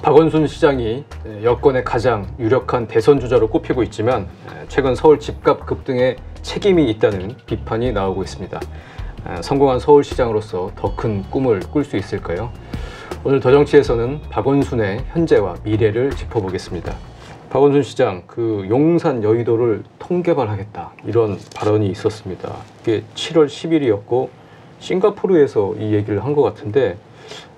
박원순 시장이 여권의 가장 유력한 대선 주자로 꼽히고 있지만 최근 서울 집값 급등에 책임이 있다는 비판이 나오고 있습니다. 성공한 서울시장으로서 더 큰 꿈을 꿀 수 있을까요? 오늘 더정치에서는 박원순의 현재와 미래를 짚어보겠습니다. 박원순 시장, 용산 여의도를 통개발하겠다 이런 발언이 있었습니다. 이게 7월 10일이었고 싱가포르에서 이 얘기를 한 것 같은데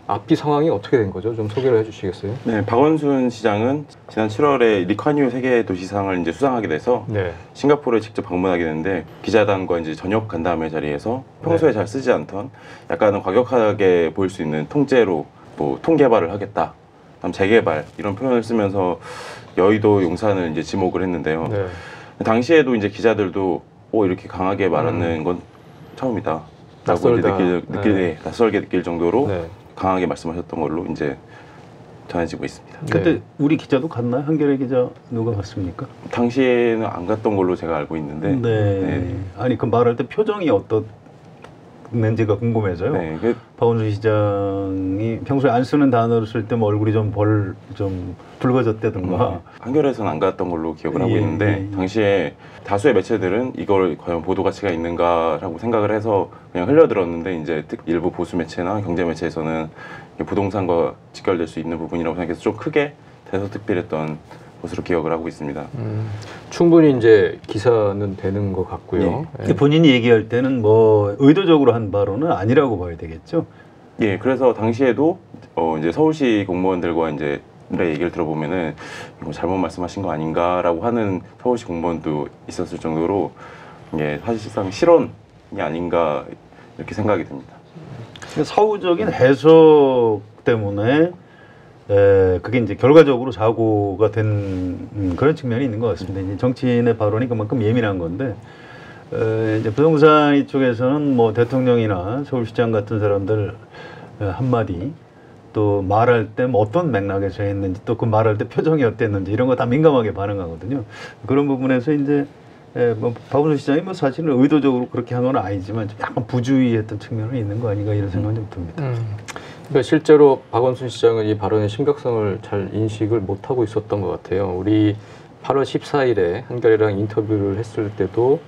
앞뒤 상황이 어떻게 된 거죠? 좀 소개를 해주시겠어요? 네, 박원순 시장은 지난 7월에 리콴유 세계도시상을 이제 수상하게 돼서 싱가포르에 직접 방문하게 됐는데 기자단과 이제 저녁 간담회 자리에서 평소에 잘 쓰지 않던 약간은 과격하게 보일 수 있는 통째로 뭐 통개발을 하겠다, 다음 재개발 이런 표현을 쓰면서 여의도 용산을 이제 지목을 했는데요. 당시에도 이제 기자들도 이렇게 강하게 말하는 건 처음이다. 라고 이제 낯설게 느낄 정도로 강하게 말씀하셨던 걸로 이제 전해지고 있습니다. 그때 우리 기자도 갔나요? 한겨레 기자 누가 갔습니까? 당시에는 안 갔던 걸로 제가 알고 있는데. 아니 그 말할 때 표정이 어떻는지가 궁금해서요. 박원순 시장이 평소에 안 쓰는 단어를 쓸 때 뭐 얼굴이 좀 붉어졌다든가. 한겨레에서는 안 갔던 걸로 기억을 하고 있는데 당시에 다수의 매체들은 이걸 과연 보도 가치가 있는가라고 생각을 해서 그냥 흘려들었는데 이제 일부 보수 매체나 경제 매체에서는 부동산과 직결될 수 있는 부분이라고 생각해서 좀 크게 대서특필했던 것으로 기억을 하고 있습니다. 충분히 이제 기사는 되는 것 같고요. 본인이 얘기할 때는 뭐 의도적으로 한 발언은 아니라고 봐야 되겠죠. 예, 그래서 당시에도 이제 서울시 공무원들과 이제 얘기를 들어보면은 이거 잘못 말씀하신 거 아닌가라고 하는 서울시 공무원도 있었을 정도로 이게 사실상 실언이 아닌가 이렇게 생각이 듭니다. 사후적인 해석 때문에 그게 이제 결과적으로 사고가 된 그런 측면이 있는 것 같습니다. 이제 정치인의 발언이 그만큼 예민한 건데 이제 부동산 이쪽에서는 뭐 대통령이나 서울시장 같은 사람들 한마디 또 말할 때 뭐 어떤 맥락에서 했는지 또 그 말할 때 표정이 어땠는지 이런 거 다 민감하게 반응하거든요. 그런 부분에서 이제 뭐 박원순 시장이 뭐 사실은 의도적으로 그렇게 한 건 아니지만 좀 약간 부주의했던 측면이 있는 거 아닌가 이런 생각이 좀 듭니다. 그러니까 실제로 박원순 시장은 이 발언의 심각성을 잘 인식을 못하고 있었던 것 같아요. 우리 8월 14일에 한겨레랑 인터뷰를 했을 때도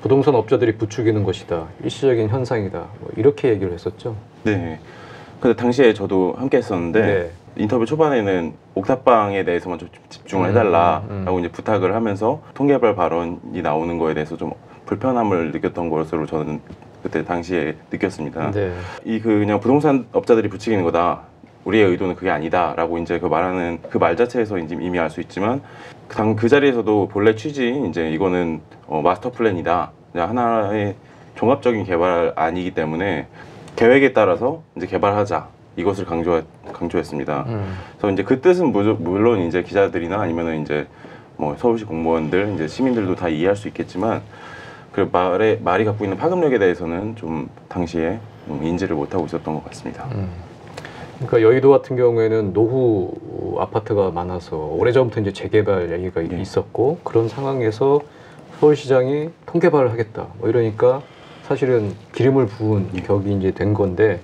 부동산 업자들이 부추기는 것이다, 일시적인 현상이다, 뭐 이렇게 얘기를 했었죠. 네. 근데 당시에 저도 함께 했었는데 인터뷰 초반에는 옥탑방에 대해서만 좀 집중을 해달라라고 이제 부탁을 하면서 통개발 발언이 나오는 거에 대해서 좀 불편함을 느꼈던 것으로 저는 그때 당시에 느꼈습니다. 그냥 부동산 업자들이 부추기는 거다, 우리의 의도는 그게 아니다라고 이제 말하는 그 말 자체에서 이제 이미 알 수 있지만 그 자리에서도 본래 취지 이제 이거는 마스터 플랜이다, 하나의 종합적인 개발 아니기 때문에 계획에 따라서 이제 개발하자, 이것을 강조했습니다. 그래서 이제 그 뜻은 물론 이제 기자들이나 아니면은 이제 뭐 서울시 공무원들, 이제 시민들도 다 이해할 수 있겠지만 그 말이 갖고 있는 파급력에 대해서는 좀 당시에 인지를 못하고 있었던 것 같습니다. 그러니까 여의도 같은 경우에는 노후 아파트가 많아서 오래전부터 이제 재개발 얘기가 있었고 그런 상황에서 서울시장이 통개발을 하겠다 뭐 이러니까 사실은 기름을 부은 격이 이제 된 건데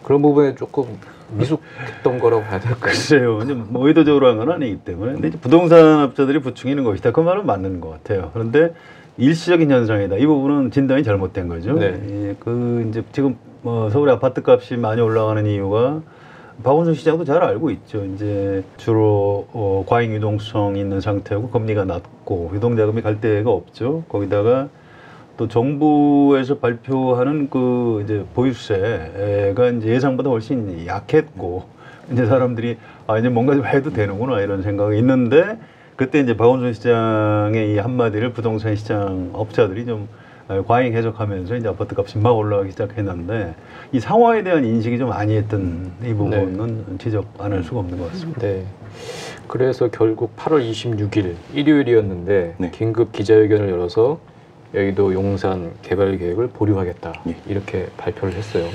그런 부분에 조금 미숙했던 거라고 봐야 될까요? 글쎄요, 뭐 의도적으로 한 건 아니기 때문에. 근데 이제 부동산 업자들이 부추기는 것이다, 그 말은 맞는 것 같아요. 그런데 일시적인 현상이다, 이 부분은 진단이 잘못된 거죠. 이제 지금 뭐 서울의 아파트 값이 많이 올라가는 이유가 박원순 시장도 잘 알고 있죠. 이제 주로 과잉 유동성 있는 상태고 금리가 낮고 유동자금이 갈 데가 없죠. 거기다가 또 정부에서 발표하는 이제 보유세가 이제 예상보다 훨씬 약했고 이제 사람들이 이제 뭔가 좀 해도 되는구나 이런 생각이 있는데 그때 이제 박원순 시장의 이 한마디를 부동산 시장 업자들이 좀 과잉 해석하면서 이제 아파트 값이 막 올라가기 시작했는데 이 상황에 대한 인식이 좀 아니했던 이 부분은 지적 안 할 수가 없는 것 같습니다. 그래서 결국 8월 26일 일요일이었는데 긴급 기자회견을 열어서 여의도 용산 개발 계획을 보류하겠다 이렇게 발표를 했어요.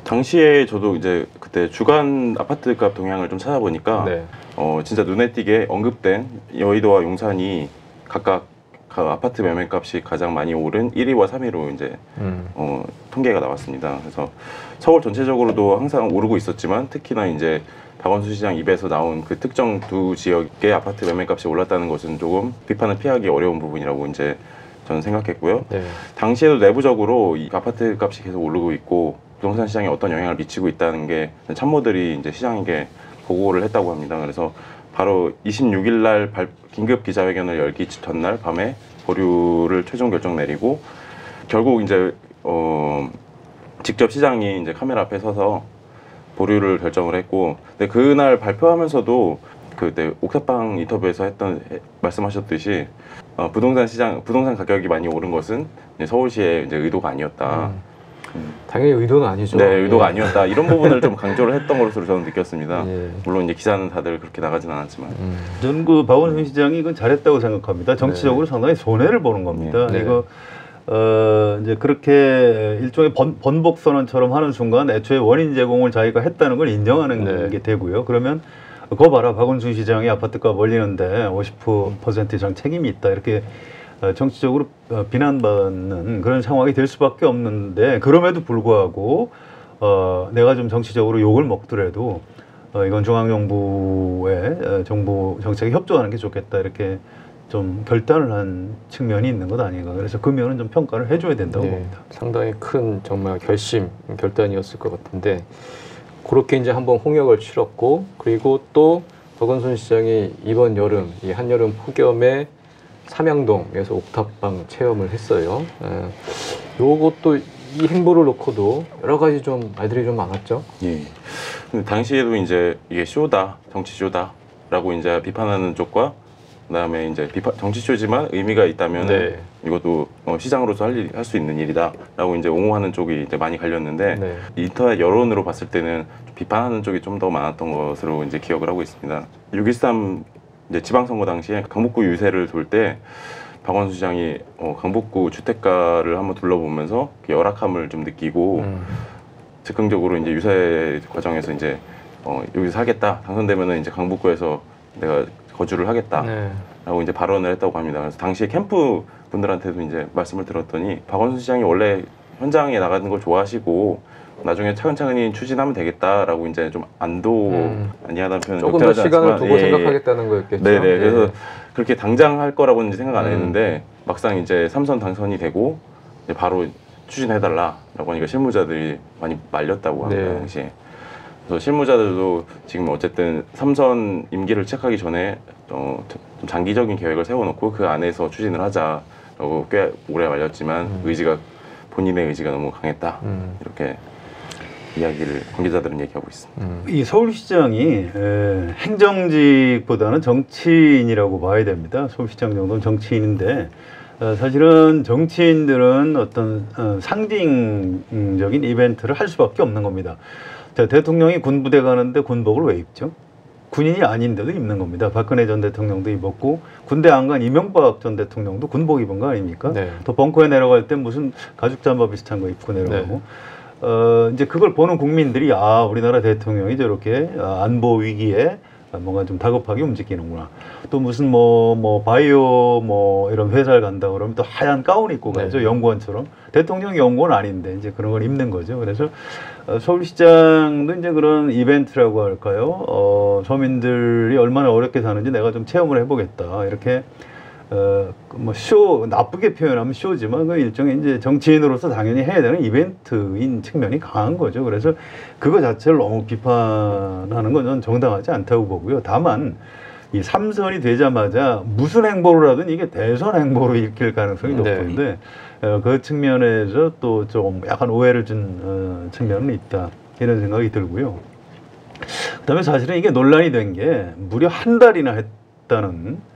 당시에 저도 이제 그때 주간 아파트값 동향을 좀 찾아보니까 진짜 눈에 띄게 언급된 여의도와 용산이 각각 아파트 매매값이 가장 많이 오른 1위와 3위로 이제 통계가 나왔습니다. 그래서 서울 전체적으로도 항상 오르고 있었지만 특히나 이제 박원순 시장 입에서 나온 그 특정 두 지역의 아파트 매매값이 올랐다는 것은 조금 비판을 피하기 어려운 부분이라고 이제 저는 생각했고요. 네. 당시에도 내부적으로 이 아파트 값이 계속 오르고 있고 부동산 시장에 어떤 영향을 미치고 있다는 게 참모들이 이제 시장에게 보고를 했다고 합니다. 그래서 바로 26일 날 긴급 기자회견을 열기 전날 밤에 보류를 최종 결정 내리고 결국 이제 직접 시장이 이제 카메라 앞에 서서 보류를 결정을 했고, 근데 그날 발표하면서도 그때 옥탑방 인터뷰에서 말씀하셨듯이 부동산 가격이 많이 오른 것은 이제 서울시의 이제 의도가 아니었다. 당연히 의도는 아니죠. 네, 의도가 아니었다. 이런 부분을 좀 강조를 했던 것으로 저는 느꼈습니다. 예. 물론 이제 기사는 다들 그렇게 나가진 않았지만. 저는 그 박원순 시장이 이건 잘했다고 생각합니다. 정치적으로 상당히 손해를 보는 겁니다. 네. 이거 이제 그렇게 일종의 번복 선언처럼 하는 순간 애초에 원인 제공을 자기가 했다는 걸 인정하는 네. 게 되고요. 그러면 그거 봐라, 박원순 시장이 아파트값 올리는데 50% 이상 책임이 있다, 이렇게 정치적으로 비난받는 그런 상황이 될 수밖에 없는데, 그럼에도 불구하고 내가 좀 정치적으로 욕을 먹더라도 이건 중앙정부의 정부 정책에 협조하는 게 좋겠다, 이렇게 좀 결단을 한 측면이 있는 것 아닌가. 그래서 그 면은 좀 평가를 해줘야 된다고 봅니다. 상당히 큰 정말 결단이었을 것 같은데, 그렇게 이제 한번 홍역을 치렀고, 그리고 또 박원순 시장이 이번 여름, 이 한여름 폭염에 삼양동에서 옥탑방 체험을 했어요. 요것도 이 행보를 놓고도 여러 가지 좀 말들이 좀 많았죠. 예. 근데 당시에도 이제 이게 쇼다, 정치 쇼다라고 이제 비판하는 쪽과, 그다음에 이제 정치 쇼지만 의미가 있다면 네. 이것도 시장으로서 할 수 있는 일이다라고 이제 옹호하는 쪽이 이제 많이 갈렸는데, 네. 인터넷 여론으로 봤을 때는 비판하는 쪽이 좀 더 많았던 것으로 이제 기억을 하고 있습니다. 6.13 이제 지방선거 당시에 강북구 유세를 돌 때 박원순 시장이 강북구 주택가를 한번 둘러보면서 그 열악함을 좀 느끼고 즉흥적으로 이제 유세 과정에서 이제 여기서 살겠다, 당선되면은 이제 강북구에서 내가 거주를 하겠다라고 네. 이제 발언을 했다고 합니다. 그래서 당시에 캠프 분들한테도 이제 말씀을 들었더니 박원순 시장이 원래 현장에 나가는 걸 좋아하시고 나중에 차근차근히 추진하면 되겠다라고 이제 좀 아니하다는 표현은 조금 더 시간을 두고 생각하겠다는 거였겠죠. 네네. 그래서 그렇게 당장 할 거라고는 이제 생각 안 했는데 막상 이제 3선 당선이 되고 이제 바로 추진해달라라고 하니까 실무자들이 많이 말렸다고 합니다. 네. 당시에. 그래서 실무자들도 지금 어쨌든 3선 임기를 시작하기 전에 좀 장기적인 계획을 세워놓고 그 안에서 추진을 하자라고 꽤 오래 말렸지만 본인의 의지가 너무 강했다, 이렇게 이야기를 관계자들은 얘기하고 있습니다. 이 서울시장이 행정직보다는 정치인이라고 봐야 됩니다. 서울시장 정도는 정치인인데 사실은 정치인들은 어떤 상징적인 이벤트를 할 수밖에 없는 겁니다. 자, 대통령이 군부대 가는데 군복을 왜 입죠? 군인이 아닌데도 입는 겁니다. 박근혜 전 대통령도 입었고, 군대 안 간 이명박 전 대통령도 군복 입은 거 아닙니까? 네. 또 벙커에 내려갈 때 무슨 가죽 잠바 비슷한 거 입고 내려가고. 이제 그걸 보는 국민들이 우리나라 대통령이 저렇게 안보 위기에 뭔가 좀 다급하게 움직이는구나. 또 무슨 바이오 이런 회사를 간다 그러면 또 하얀 가운 입고 가죠. 네. 연구원처럼. 대통령 연구원 아닌데 이제 그런 걸 입는 거죠. 그래서 서울시장도 이제 그런 이벤트라고 할까요? 서민들이 얼마나 어렵게 사는지 내가 좀 체험을 해보겠다, 이렇게 나쁘게 표현하면 쇼지만 그 일종의 이제 정치인으로서 당연히 해야 되는 이벤트인 측면이 강한 거죠. 그래서 그거 자체를 너무 비판하는 건 저는 정당하지 않다고 보고요. 다만 이 3선이 되자마자 무슨 행보를 하든 이게 대선 행보로 읽힐 가능성이 높은데, 그 측면에서 또 좀 약간 오해를 준 측면은 있다, 이런 생각이 들고요. 그다음에 사실은 이게 논란이 된 게 무려 한 달이나 했다는,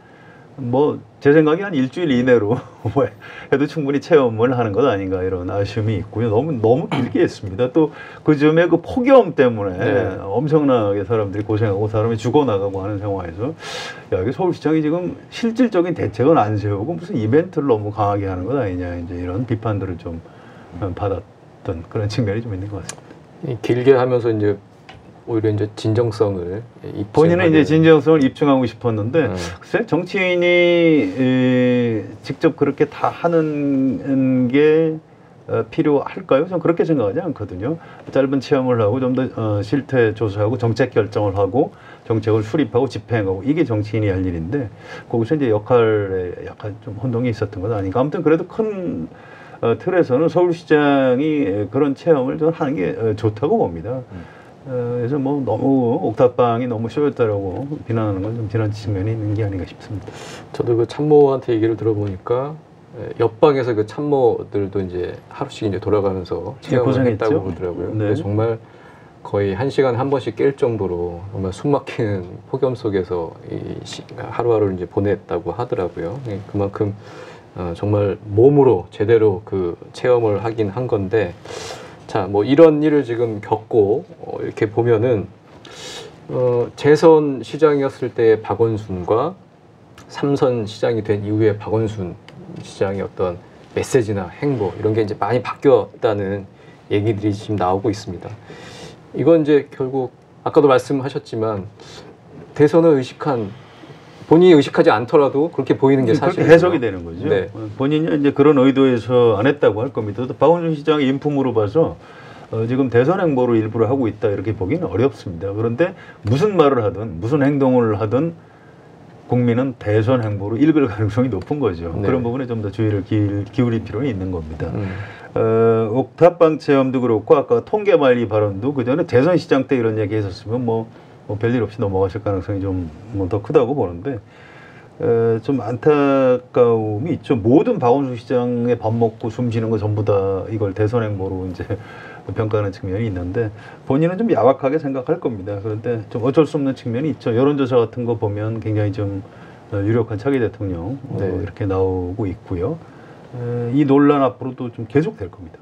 제 생각에 한 일주일 이내로 해도 충분히 체험을 하는 것 아닌가, 이런 아쉬움이 있고요. 너무 길게 했습니다. 또 그 즈음에 그 폭염 때문에 엄청나게 사람들이 고생하고 사람이 죽어나가고 하는 상황에서 이게 서울시장이 지금 실질적인 대책은 안 세우고 무슨 이벤트를 너무 강하게 하는 것 아니냐, 이제 이런 비판들을 좀 받았던 그런 측면이 좀 있는 것 같습니다. 길게 하면서 이제 오히려 이제 진정성을 본인은 이제 진정성을 입증하고 싶었는데, 글쎄 정치인이 직접 그렇게 다 하는 게 필요할까요? 저는 그렇게 생각하지 않거든요. 짧은 체험을 하고 좀 더 실태 조사하고 정책 결정을 하고 정책을 수립하고 집행하고 이게 정치인이 할 일인데 거기서 이제 역할에 약간 좀 혼동이 있었던 건 아닌가. 아무튼 그래도 큰 틀에서는 서울시장이 그런 체험을 좀 하는 게 좋다고 봅니다. 그래서 뭐 너무 옥탑방이 너무 쇼였다라고 비난하는 건 좀 지난 측면이 있는 게 아닌가 싶습니다. 저도 그 참모한테 얘기를 들어보니까 옆방에서 그 참모들도 이제 하루씩 이제 돌아가면서 체험을 했다고 그러더라고요. 네. 근데 정말 거의 1시간에 한 번씩 깰 정도로 정말 숨막히는 폭염 속에서 하루하루를 이제 보냈다고 하더라고요. 그만큼 정말 몸으로 제대로 그 체험을 하긴 한 건데, 자, 뭐 이런 일을 지금 겪고 이렇게 보면은 재선 시장이었을 때 박원순과 3선 시장이 된 이후에 박원순 시장의 어떤 메시지나 행보 이런 게 이제 많이 바뀌었다는 얘기들이 지금 나오고 있습니다. 이건 이제 결국 아까도 말씀하셨지만 대선을 의식한, 본인이 의식하지 않더라도 그렇게 보이는 게 사실이죠. 그렇게 해석이 되는 거죠. 네. 본인이 이제 그런 의도에서 안 했다고 할 겁니다. 또 박원순 시장의 인품으로 봐서 지금 대선 행보를 일부러 하고 있다 이렇게 보기는 어렵습니다. 그런데 무슨 말을 하든 무슨 행동을 하든 국민은 대선 행보로 읽을 가능성이 높은 거죠. 네. 그런 부분에 좀 더 주의를 기울일 필요는 있는 겁니다. 옥탑방 체험도 그렇고 아까 통계관리 발언도 그 전에 대선 시장 때 이런 얘기 했었으면 뭐 별일 없이 넘어가실 가능성이 좀 더 크다고 보는데 좀 안타까움이 있죠. 모든 박원순 시장의 밥 먹고 숨 쉬는 거 전부 다 이걸 대선 행보로 이제 평가하는 측면이 있는데 본인은 좀 야박하게 생각할 겁니다. 그런데 좀 어쩔 수 없는 측면이 있죠. 여론조사 같은 거 보면 굉장히 좀 유력한 차기 대통령 네. 이렇게 나오고 있고요. 이 논란 앞으로도 좀 계속될 겁니다.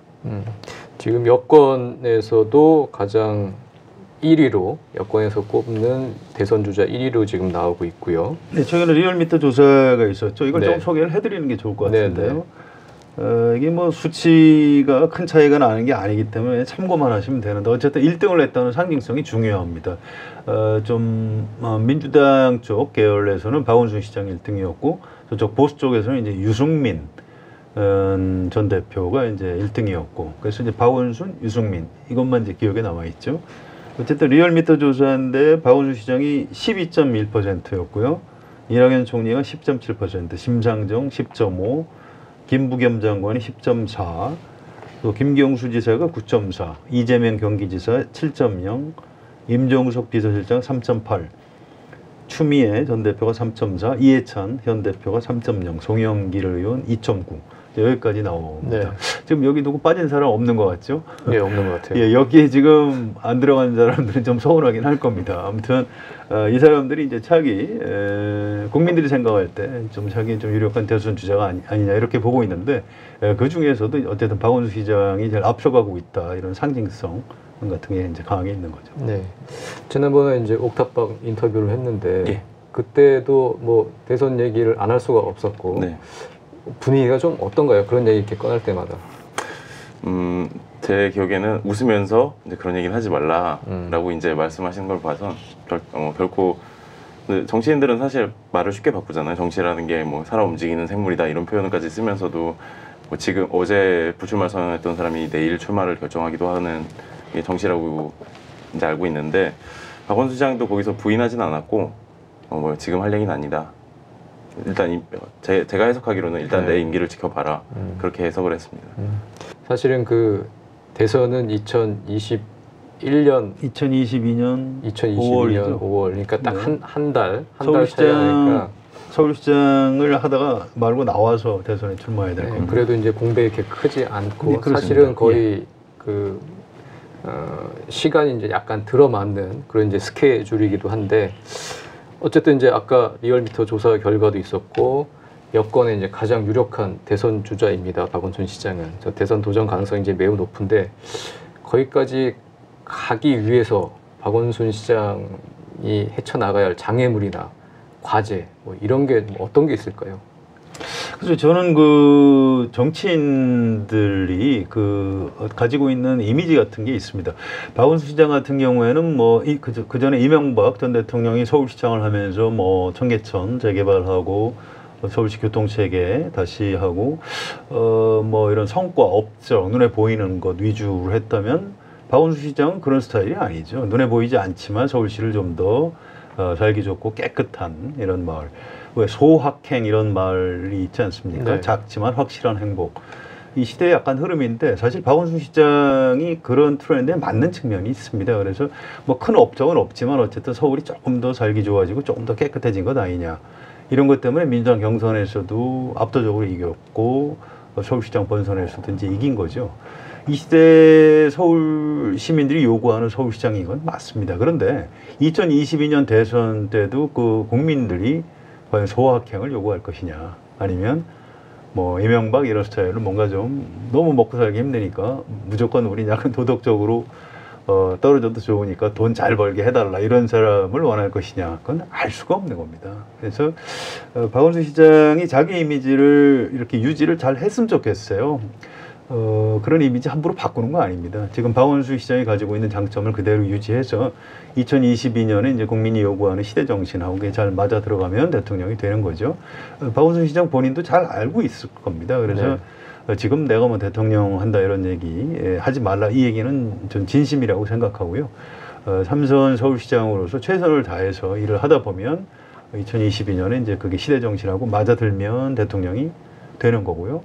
지금 여권에서도 가장 1위로 여권에서 꼽는 대선 주자 1위로 지금 나오고 있고요. 네, 최근에 리얼미터 조사가 있었죠. 이걸 네. 좀 소개를 해드리는 게 좋을 것 같은데요. 네, 네. 이게 뭐 수치가 큰 차이가 나는 게 아니기 때문에 참고만 하시면 되는데 어쨌든 1등을 했다는 상징성이 중요합니다. 민주당 쪽 계열에서는 박원순 시장 1등이었고 저쪽 보수 쪽에서는 이제 유승민 전 대표가 이제 1등이었고 그래서 이제 박원순, 유승민 이것만 이제 기억에 남아 있죠. 어쨌든 리얼미터 조사인데 박원순 시장이 12.1%였고요. 이낙연 총리가 10.7%, 심상정 10.5%, 김부겸 장관이 10.4%, 또 김경수 지사가 9.4%, 이재명 경기지사 7.0%, 임종석 비서실장 3.8%, 추미애 전 대표가 3.4%, 이해찬 현 대표가 3.0%, 송영길 의원 2.9%. 여기까지 나옵니다. 네. 지금 여기 누구 빠진 사람 없는 것 같죠? 네, 없는 것 같아요. 예, 여기에 지금 안 들어간 사람들은 좀 서운하긴 할 겁니다. 아무튼 이 사람들이 이제 차기 국민들이 생각할 때 좀 차기 좀 유력한 대선 주자가 아니냐 이렇게 보고 있는데 그 중에서도 어쨌든 박원순 시장이 제일 앞서가고 있다 이런 상징성 같은 게 이제 강하게 있는 거죠. 네. 지난번에 이제 옥탑방 인터뷰를 했는데 예. 그때도 뭐 대선 얘기를 안 할 수가 없었고 네. 분위기가 좀 어떤가요? 그런 얘기 이렇게 꺼낼 때마다. 제 기억에는 웃으면서 이제 그런 얘기는 하지 말라라고 이제 말씀하시는 걸 봐서 결코 정치인들은 사실 말을 쉽게 바꾸잖아요. 정치라는 게 뭐 살아 움직이는 생물이다 이런 표현까지 쓰면서도 뭐 지금 어제 불출마 선언했던 사람이 내일 출마를 결정하기도 하는 게 정치라고 이제 알고 있는데 박원순 시장도 거기서 부인하진 않았고 뭐 지금 할 얘기는 아니다. 일단 제가 해석하기로는 일단 네. 내 임기를 지켜봐라 그렇게 해석을 했습니다. 사실은 그 대선은 2022년 2022년 5월 그러니까 딱 네. 한 달 차이 나니까 서울시장을 하다가 말고 나와서 대선에 출마해야 될 겁니다. 그래도 이제 공백이 이렇게 크지 않고 네, 그렇습니다. 사실은 거의 그 시간이 이제 약간 들어맞는 그런 이제 스케줄이기도 한데 어쨌든 이제 아까 리얼미터 조사 결과도 있었고 여권의 이제 가장 유력한 대선 주자입니다. 박원순 시장은 저 대선 도전 가능성이 이제 매우 높은데 거기까지 가기 위해서 박원순 시장이 헤쳐나가야 할 장애물이나 과제 뭐 이런 게 뭐 어떤 게 있을까요? 그래서 저는 그 정치인들이 가지고 있는 이미지 같은 게 있습니다. 박원순 시장 같은 경우에는 뭐 그 전에 이명박 전 대통령이 서울시장을 하면서 뭐 청계천 재개발하고 서울시 교통체계 다시 하고 뭐 이런 성과 업적 눈에 보이는 것 위주로 했다면 박원순 시장은 그런 스타일이 아니죠. 눈에 보이지 않지만 서울시를 좀 더 살기 좋고 깨끗한 이런 마을. 왜 소확행 이런 말이 있지 않습니까? 네. 작지만 확실한 행복. 이 시대의 약간 흐름인데 사실 박원순 시장이 그런 트렌드에 맞는 측면이 있습니다. 그래서 뭐 큰 업적은 없지만 어쨌든 서울이 조금 더 살기 좋아지고 조금 더 깨끗해진 것 아니냐. 이런 것 때문에 민주당 경선에서도 압도적으로 이겼고 서울시장 본선에서도 이제 이긴 거죠. 이 시대 서울 시민들이 요구하는 서울시장인 건 맞습니다. 그런데 2022년 대선 때도 그 국민들이 과연 소확행을 요구할 것이냐 아니면 뭐 이명박 이런 스타일로 뭔가 좀 너무 먹고 살기 힘드니까 무조건 우리 약간 도덕적으로 떨어져도 좋으니까 돈 잘 벌게 해달라 이런 사람을 원할 것이냐 그건 알 수가 없는 겁니다. 그래서 박원순 시장이 자기 이미지를 이렇게 유지를 잘 했으면 좋겠어요. 그런 이미지 함부로 바꾸는 거 아닙니다. 지금 박원순 시장이 가지고 있는 장점을 그대로 유지해서 2022년에 이제 국민이 요구하는 시대 정신하고 잘 맞아 들어가면 대통령이 되는 거죠. 박원순 시장 본인도 잘 알고 있을 겁니다. 그래서 지금 내가 뭐 대통령 한다 이런 얘기 하지 말라 이 얘기는 전 진심이라고 생각하고요. 삼선 서울시장으로서 최선을 다해서 일을 하다 보면 2022년에 이제 그게 시대 정신하고 맞아 들면 대통령이 되는 거고요.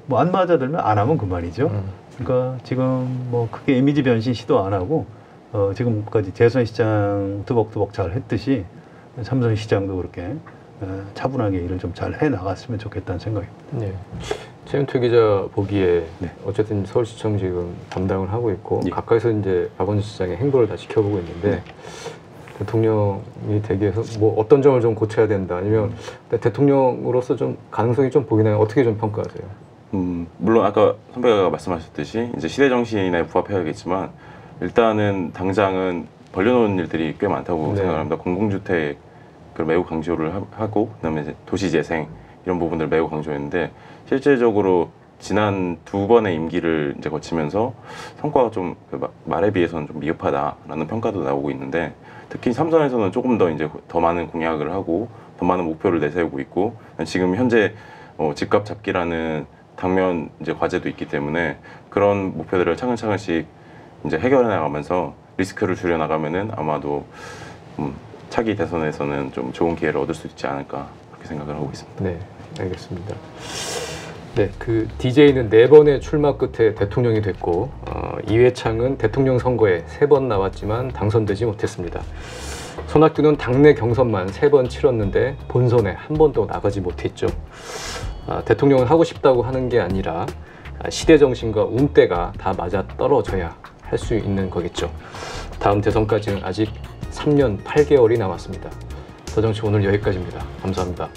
뭐 안 맞아들면 안 하면 그만이죠. 그러니까 지금 뭐 크게 이미지 변신 시도 안 하고 지금까지 재선 시장 두벅두벅 잘 했듯이 삼선 시장도 그렇게 차분하게 일을 좀 잘 해 나갔으면 좋겠다는 생각입니다. 네. 최윤태 기자 보기에 어쨌든 서울시청 지금 담당을 하고 있고 가까이서 이제 박원순 시장의 행보를 다 지켜보고 있는데 대통령이 되기 위해서 뭐 어떤 점을 좀 고쳐야 된다 아니면 대통령으로서 좀 가능성이 좀 보이나요? 어떻게 좀 평가하세요? 물론 아까 선배가 말씀하셨듯이 이제 시대 정신에 부합해야겠지만 일단은 당장은 벌려놓은 일들이 꽤 많다고 생각합니다. 공공주택을 매우 강조를 하고 그다음에 이제 도시재생 이런 부분들을 매우 강조했는데 실질적으로 지난 2번의 임기를 이제 거치면서 성과가 좀 말에 비해서는 좀 미흡하다라는 평가도 나오고 있는데 특히 삼선에서는 조금 더 이제 더 많은 공약을 하고 더 많은 목표를 내세우고 있고 지금 현재 집값 잡기라는 당면 이제 과제도 있기 때문에 그런 목표들을 차근차근씩 이제 해결해 나가면서 리스크를 줄여 나가면은 아마도 차기 대선에서는 좀 좋은 기회를 얻을 수 있지 않을까 그렇게 생각을 하고 있습니다. 네, 알겠습니다. 네, 그 DJ는 4번의 출마 끝에 대통령이 됐고 이회창은 대통령 선거에 3번 나왔지만 당선되지 못했습니다. 손학규는 당내 경선만 3번 치렀는데 본선에 한 번도 나가지 못했죠. 대통령은 하고 싶다고 하는 게 아니라 시대 정신과 운때가 다 맞아 떨어져야 할 수 있는 거겠죠. 다음 대선까지는 아직 3년 8개월이 남았습니다. 더정치 오늘 여기까지입니다. 감사합니다.